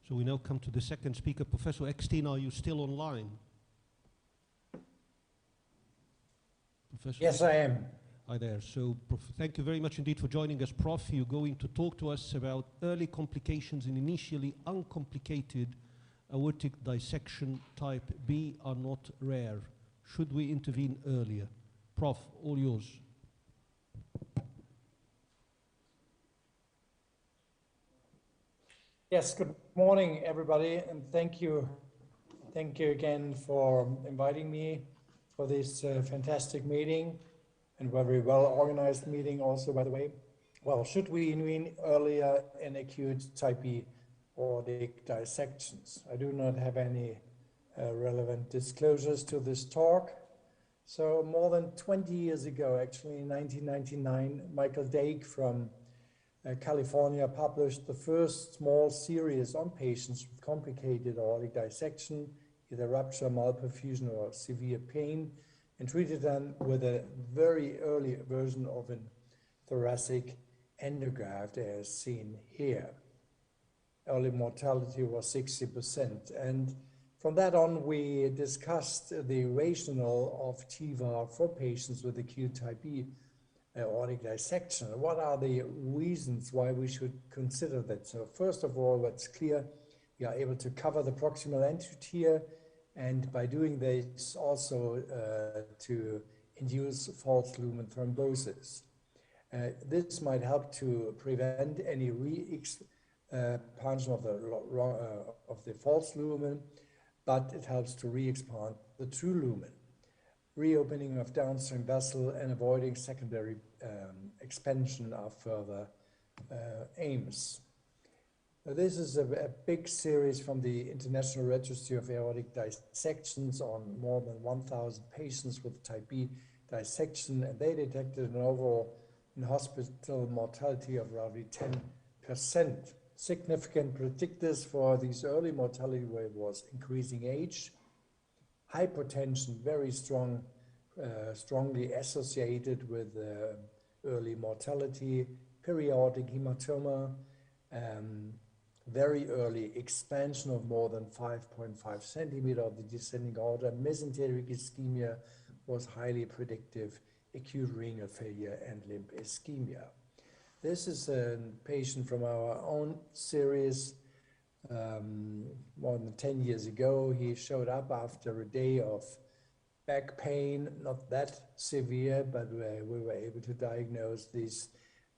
So we now come to the second speaker. Professor Eckstein, are you still online? Professor Yes, I am. Hi there. So thank you very much indeed for joining us, Prof. You're going to talk to us about early complications in initially uncomplicated aortic dissection type B are not rare. Should we intervene earlier? Prof, all yours. Yes, good morning, everybody, and thank you again for inviting me for this fantastic meeting and very well organized meeting also, by the way. Well, should we intervene earlier in acute type B aortic dissections? I do not have any relevant disclosures to this talk. So more than 20 years ago, actually in 1999, Michael Dake from California published the first small series on patients with complicated aortic dissection, either rupture, malperfusion, or severe pain, and treated them with a very early version of an thoracic endograft as seen here. Early mortality was 60%. And from that on, we discussed the rationale of TBAD for patients with acute type B aortic dissection. What are the reasons why we should consider that? So first of all, what's clear, we are able to cover the proximal anterior, and by doing this also to induce false lumen thrombosis. This might help to prevent any re-expansion of the false lumen, but it helps to re-expand the true lumen. Reopening of downstream vessel and avoiding secondary expansion are further aims. This is a big series from the International Registry of Aortic Dissections on more than 1,000 patients with type B dissection, and they detected an overall in-hospital mortality of roughly 10%. Significant predictors for this early mortality rate was increasing age, hypertension, very strongly associated with early mortality, periodic hematoma, very early expansion of more than 5.5 centimeter of the descending aorta, mesenteric ischemia was highly predictive, acute renal failure and limb ischemia. This is a patient from our own series. More than 10 years ago, he showed up after a day of back pain, not that severe, but we were able to diagnose this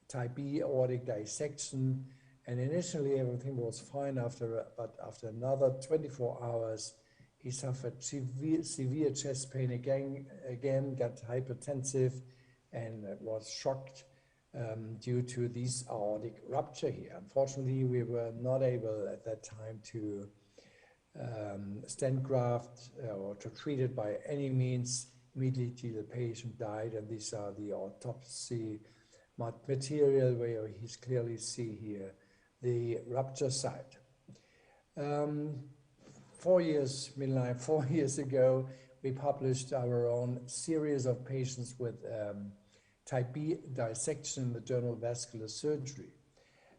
type B aortic dissection. And initially everything was fine, but after another 24 hours, he suffered severe chest pain again, got hypertensive, and was shocked due to this aortic rupture here. Unfortunately, we were not able at that time to stent graft or to treat it by any means. Immediately the patient died, and these are the autopsy material where you clearly see here the rupture site. 4 years ago, we published our own series of patients with type B dissection in the journal Vascular Surgery.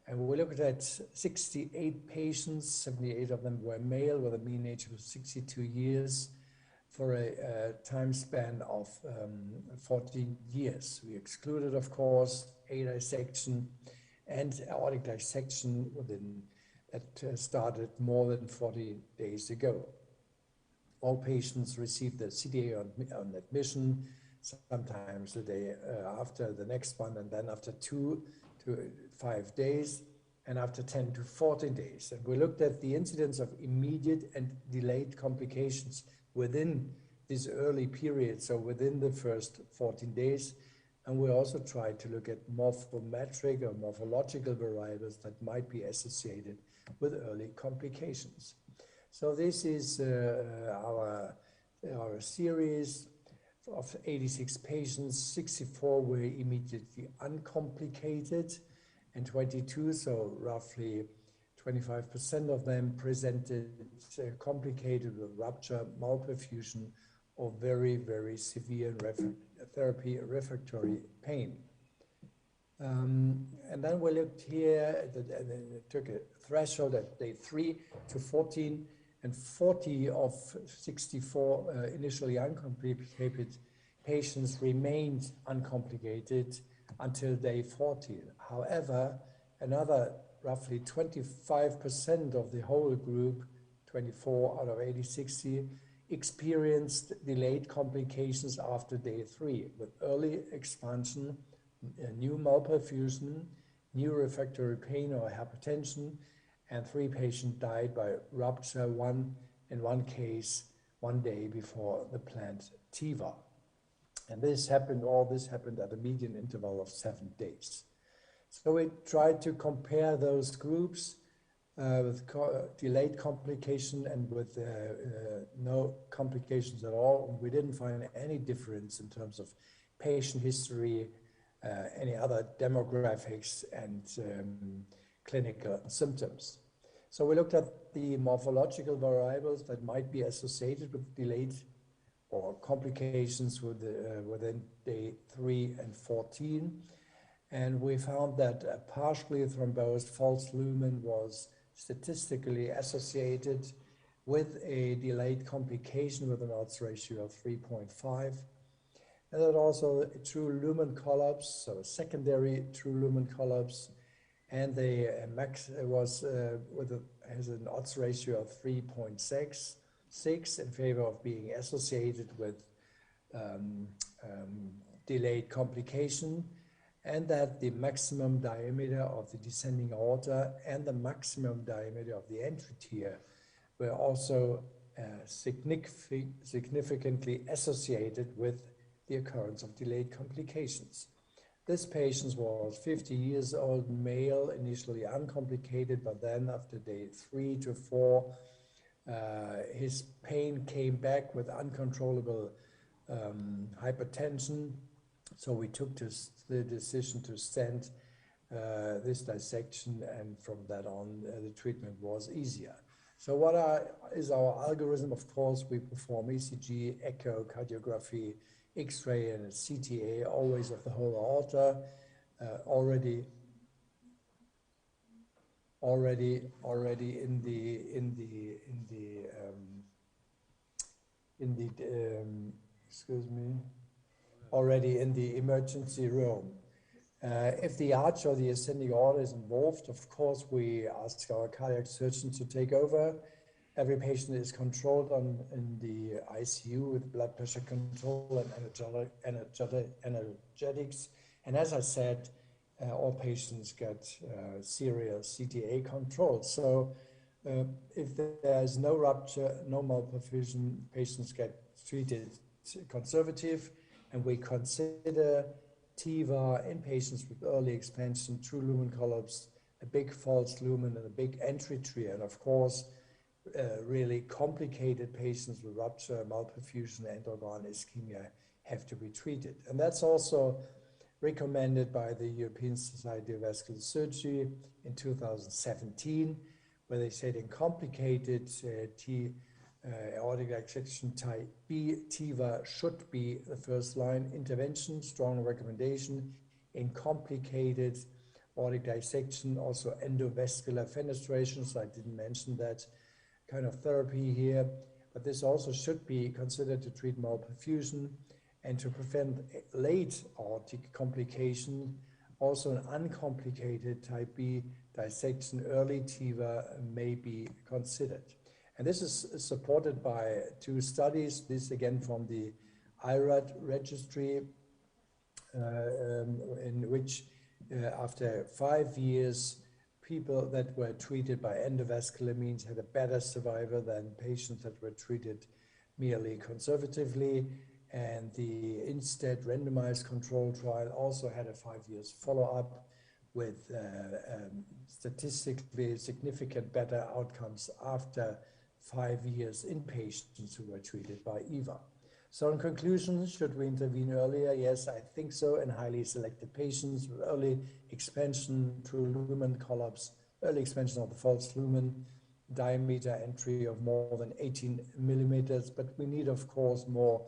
And we looked at 68 patients, 78 of them were male with a mean age of 62 years for a time span of 14 years. We excluded, of course, A dissection and aortic dissection that started more than 40 days ago. All patients received the CTA on admission, sometimes the day after the next one, and then after 2 to 5 days, and after 10 to 14 days. And we looked at the incidence of immediate and delayed complications within this early period, so within the first 14 days. And we also tried to look at morphometric or morphological variables that might be associated with early complications. So this is our series of 86 patients. 64 were immediately uncomplicated, and 22, so roughly 25% of them presented complicated with rupture, malperfusion, or very, very severe therapy refractory pain. And then we looked here, and then it took a threshold at day 3 to 14, and 40 of 64 initially uncomplicated patients remained uncomplicated until day 14. However, another roughly 25% of the whole group, 24 out of 80/60, experienced delayed complications after day 3 with early expansion, new malperfusion, new refractory pain or hypertension, and 3 patients died by rupture, in one case, 1 day before the planned TIVA. And all this happened at a median interval of 7 days. So we tried to compare those groups with delayed complication and with no complications at all. And we didn't find any difference in terms of patient history, any other demographics, and clinical symptoms. So we looked at the morphological variables that might be associated with delayed or complications within day 3 and 14. And we found that a partially thrombosed false lumen was statistically associated with a delayed complication with an odds ratio of 3.5. And then also a true lumen collapse, so a secondary true lumen collapse, and the max has an odds ratio of 3.6 in favor of being associated with delayed complication, and that the maximum diameter of the descending aorta and the maximum diameter of the entry tier were also significantly associated with the occurrence of delayed complications. This patient was 50 years old, male, initially uncomplicated, but then after day 3 to 4, his pain came back with uncontrollable hypertension. So we took the decision to stent this dissection, and from that on, the treatment was easier. So what is our algorithm? Of course, we perform ECG, echocardiography, X-ray, and a CTA, always of the whole aorta, already in the emergency room. If the arch or the ascending aorta is involved, of course, we ask our cardiac surgeon to take over. Every patient is controlled in the ICU with blood pressure control and energetics. And as I said, all patients get serial CTA control. So if there is no rupture, no malperfusion, patients get treated conservative, and we consider TIVA in patients with early expansion, true lumen collapse, a big false lumen, and a big entry tree, and of course, really complicated patients with rupture, malperfusion, and organ ischemia have to be treated. And that's also recommended by the European Society of Vascular Surgery in 2017, where they said in complicated aortic dissection type B, TIVA should be the first line intervention, strong recommendation. In complicated aortic dissection, also endovascular fenestration, so I didn't mention that kind of therapy here, but this also should be considered to treat malperfusion and to prevent late aortic complication. Also an uncomplicated type B dissection, early TIVA may be considered. And this is supported by 2 studies, this again from the IRAD registry, in which after 5 years, people that were treated by endovascular means had a better survival than patients that were treated merely conservatively. And the INSTEAD randomized control trial also had a 5 years follow-up with statistically significant better outcomes after 5 years in patients who were treated by EVA. So in conclusion, should we intervene earlier? Yes, I think so, in highly selected patients with early expansion, true lumen collapse, early expansion of the false lumen, diameter entry of more than 18 millimeters, but we need, of course, more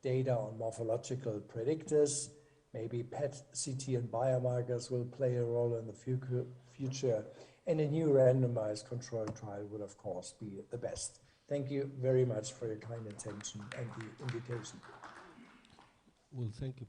data on morphological predictors. maybe PET, CT, and biomarkers will play a role in the future. And a new randomized controlled trial would, of course, be the best. Thank you very much for your kind attention and the invitation. Well, thank you.